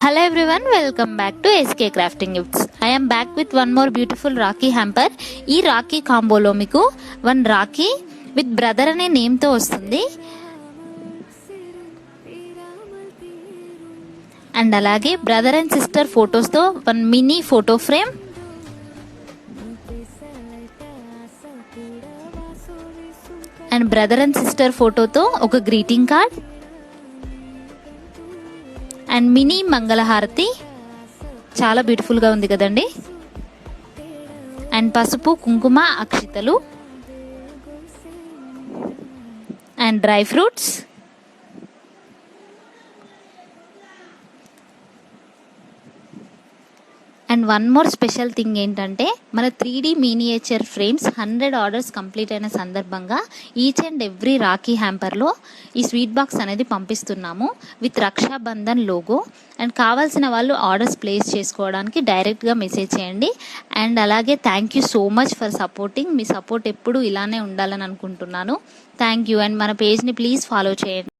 Hello everyone, welcome back to SK Crafting Gifts. I am back with one more beautiful Rakhi hamper. ఈ రాఖీ కాంబోలో మీకు one rakhi with brother అనే name తో వస్తుంది. And అలాగే brother and sister photos తో one mini photo frame and brother and sister ఫోటోతో ఒక గ్రీటింగ్ కార్డ్ అండ్ మినీ మంగళహారతి చాలా బ్యూటిఫుల్గా ఉంది కదండి. అండ్ పసుపు కుంకుమ అక్షితలు and dry fruits and one more special thing ఏంటంటే మన 3D miniature frames 100 orders complete అయిన సందర్భంగా ఈచ్ అండ్ ఎవ్రీ రాఖీ హ్యాంపర్లో ఈ స్వీట్ బాక్స్ అనేది పంపిస్తున్నాము విత్ రక్షాబంధన్ లోగో. అండ్ కావాల్సిన వాళ్ళు ఆర్డర్స్ ప్లేస్ చేసుకోవడానికి డైరెక్ట్గా మెసేజ్ చేయండి. అండ్ అలాగే thank you so much for supporting. Me support ఎప్పుడు ఇలానే ఉండాలని అనుకుంటున్నాను. Thank you. అండ్ మన పేజ్ని ప్లీజ్ ఫాలో చేయండి.